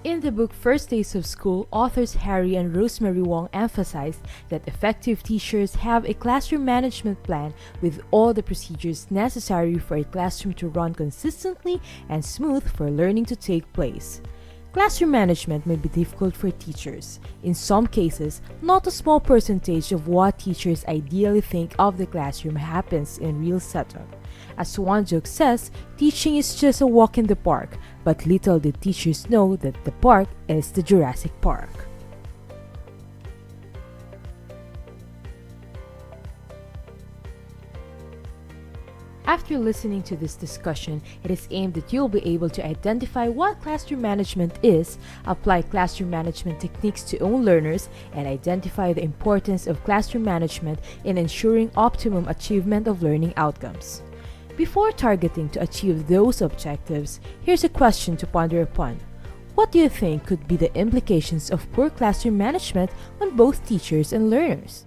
In the book First Days of School, authors Harry and Rosemary Wong emphasized that effective teachers have a classroom management plan with all the procedures necessary for a classroom to run consistently and smooth for learning to take place. Classroom management may be difficult for teachers. In some cases, not a small percentage of what teachers ideally think of the classroom happens in real setup. As one joke says, teaching is just a walk in the park, but little did teachers know that the park is the Jurassic Park. After listening to this discussion, it is aimed that you'll be able to identify what classroom management is, apply classroom management techniques to own learners, and identify the importance of classroom management in ensuring optimum achievement of learning outcomes. Before targeting to achieve those objectives, here's a question to ponder upon. What do you think could be the implications of poor classroom management on both teachers and learners?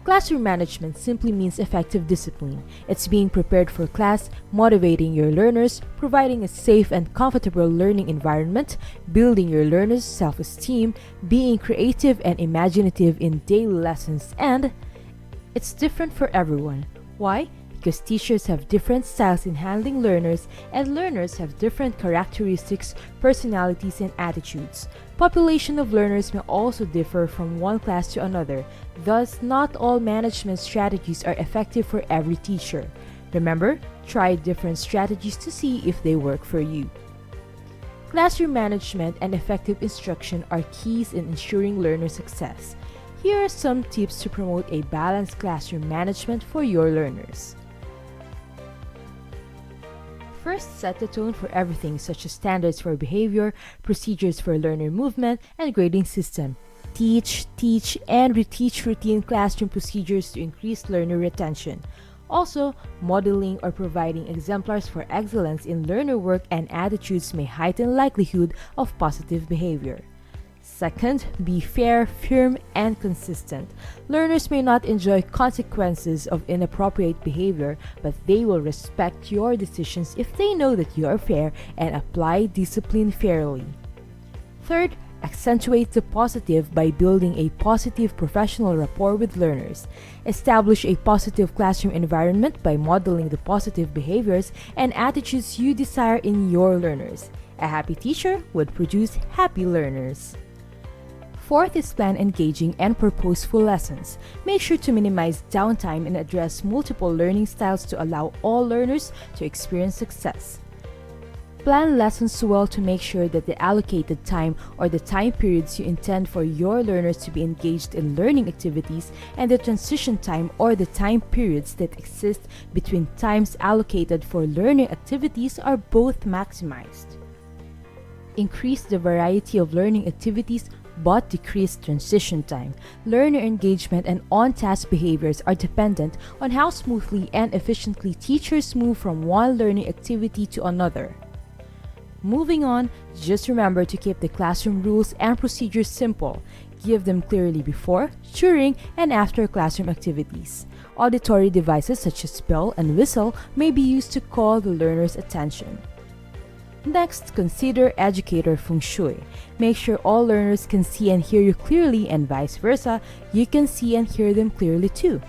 Classroom management simply means effective discipline. It's being prepared for class, motivating your learners, providing a safe and comfortable learning environment, building your learners' self-esteem, being creative and imaginative in daily lessons, and it's different for everyone. Why? Because teachers have different styles in handling learners, and learners have different characteristics, personalities, and attitudes. Population of learners may also differ from one class to another, thus not all management strategies are effective for every teacher. Remember, try different strategies to see if they work for you. Classroom management and effective instruction are keys in ensuring learner success. Here are some tips to promote a balanced classroom management for your learners. First, set the tone for everything such as standards for behavior, procedures for learner movement, and grading system. Teach, and reteach routine classroom procedures to increase learner retention. Also, modeling or providing exemplars for excellence in learner work and attitudes may heighten likelihood of positive behavior. Second, be fair, firm, and consistent. Learners may not enjoy consequences of inappropriate behavior, but they will respect your decisions if they know that you are fair and apply discipline fairly. Third, accentuate the positive by building a positive professional rapport with learners. Establish a positive classroom environment by modeling the positive behaviors and attitudes you desire in your learners. A happy teacher would produce happy learners. Fourth is plan engaging and purposeful lessons. Make sure to minimize downtime and address multiple learning styles to allow all learners to experience success. Plan lessons well to make sure that the allocated time or the time periods you intend for your learners to be engaged in learning activities and the transition time or the time periods that exist between times allocated for learning activities are both maximized. Increase the variety of learning activities but decrease transition time. Learner engagement and on-task behaviors are dependent on how smoothly and efficiently teachers move from one learning activity to another. Moving on, just remember to keep the classroom rules and procedures simple. Give them clearly before, during, and after classroom activities. Auditory devices such as bell and whistle may be used to call the learner's attention. Next, consider educator feng shui. Make sure all learners can see and hear you clearly and vice versa, you can see and hear them clearly too.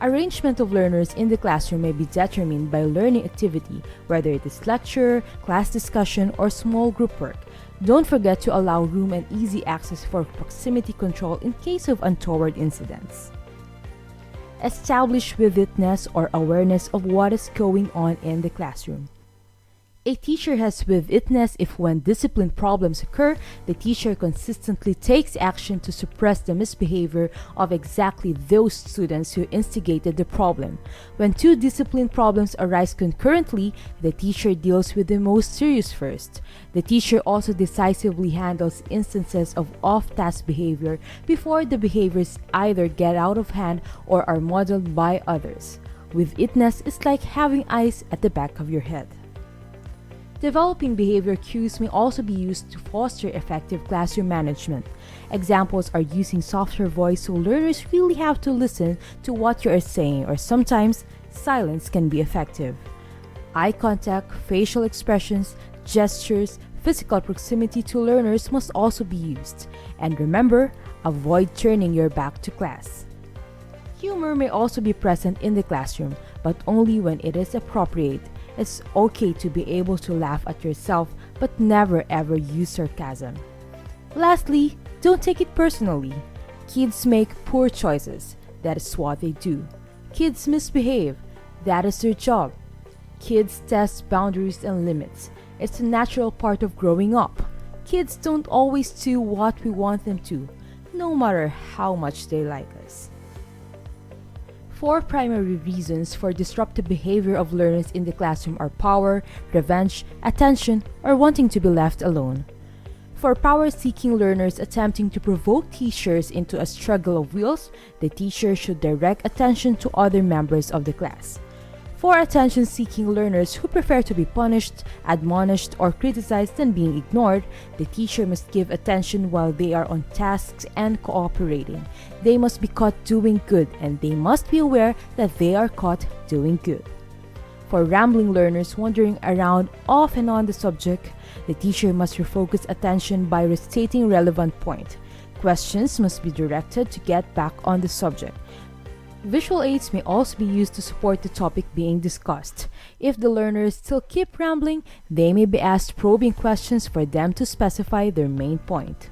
Arrangement of learners in the classroom may be determined by learning activity, whether it is lecture, class discussion, or small group work. Don't forget to allow room and easy access for proximity control in case of untoward incidents. Establish vividness or awareness of what is going on in the classroom. A teacher has vividness if when discipline problems occur, the teacher consistently takes action to suppress the misbehavior of exactly those students who instigated the problem. When two discipline problems arise concurrently, the teacher deals with the most serious first. The teacher also decisively handles instances of off-task behavior before the behaviors either get out of hand or are modeled by others. Vividness is like having eyes at the back of your head. Developing behavior cues may also be used to foster effective classroom management. Examples are using softer voice so learners really have to listen to what you are saying, or sometimes silence can be effective. Eye contact, facial expressions, gestures, physical proximity to learners must also be used. And remember, avoid turning your back to class. Humor may also be present in the classroom, but only when it is appropriate. It's okay to be able to laugh at yourself, but never ever use sarcasm. Lastly, don't take it personally. Kids make poor choices. That is what they do. Kids misbehave. That is their job. Kids test boundaries and limits. It's a natural part of growing up. Kids don't always do what we want them to, no matter how much they like us. 4 primary reasons for disruptive behavior of learners in the classroom are power, revenge, attention, or wanting to be left alone. For power-seeking learners attempting to provoke teachers into a struggle of wills, the teacher should direct attention to other members of the class. For attention-seeking learners who prefer to be punished, admonished, or criticized than being ignored, the teacher must give attention while they are on tasks and cooperating. They must be caught doing good, and they must be aware that they are caught doing good. For rambling learners wandering around off and on the subject, the teacher must refocus attention by restating relevant point. Questions must be directed to get back on the subject. Visual aids may also be used to support the topic being discussed. If the learners still keep rambling, they may be asked probing questions for them to specify their main point.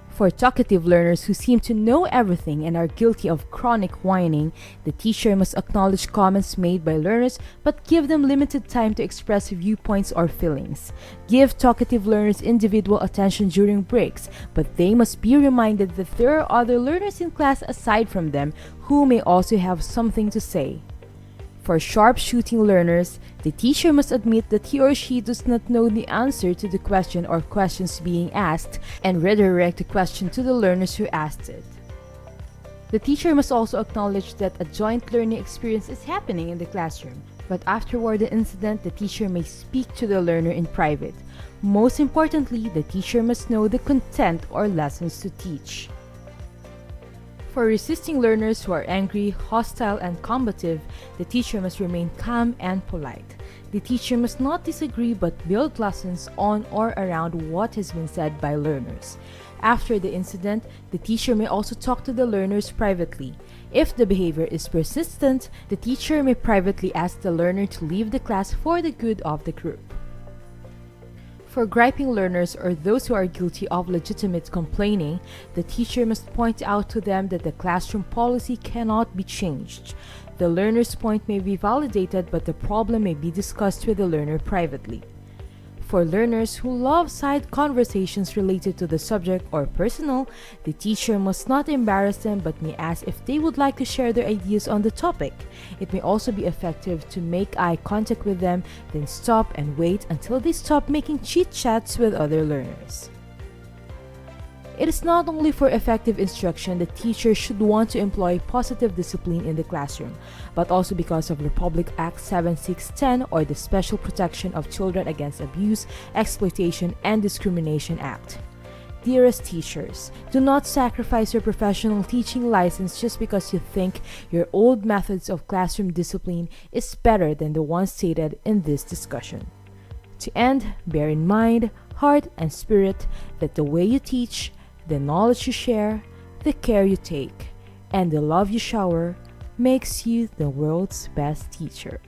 For talkative learners who seem to know everything and are guilty of chronic whining, the teacher must acknowledge comments made by learners but give them limited time to express viewpoints or feelings. Give talkative learners individual attention during breaks, but they must be reminded that there are other learners in class aside from them who may also have something to say. For sharp-shooting learners, the teacher must admit that he or she does not know the answer to the question or questions being asked and redirect the question to the learners who asked it. The teacher must also acknowledge that a joint learning experience is happening in the classroom, but afterward the incident, the teacher may speak to the learner in private. Most importantly, the teacher must know the content or lessons to teach. For resisting learners who are angry, hostile, and combative, the teacher must remain calm and polite. The teacher must not disagree but build lessons on or around what has been said by learners. After the incident, the teacher may also talk to the learners privately. If the behavior is persistent, the teacher may privately ask the learner to leave the class for the good of the group. For griping learners or those who are guilty of legitimate complaining, the teacher must point out to them that the classroom policy cannot be changed. The learner's point may be validated, but the problem may be discussed with the learner privately. For learners who love side conversations related to the subject or personal, the teacher must not embarrass them but may ask if they would like to share their ideas on the topic. It may also be effective to make eye contact with them, then stop and wait until they stop making chit-chats with other learners. It is not only for effective instruction that teachers should want to employ positive discipline in the classroom, but also because of Republic Act 7610 or the Special Protection of Children Against Abuse, Exploitation, and Discrimination Act. Dearest teachers, do not sacrifice your professional teaching license just because you think your old methods of classroom discipline is better than the ones stated in this discussion. To end, bear in mind, heart and spirit, that the way you teach, the knowledge you share, the care you take, and the love you shower makes you the world's best teacher.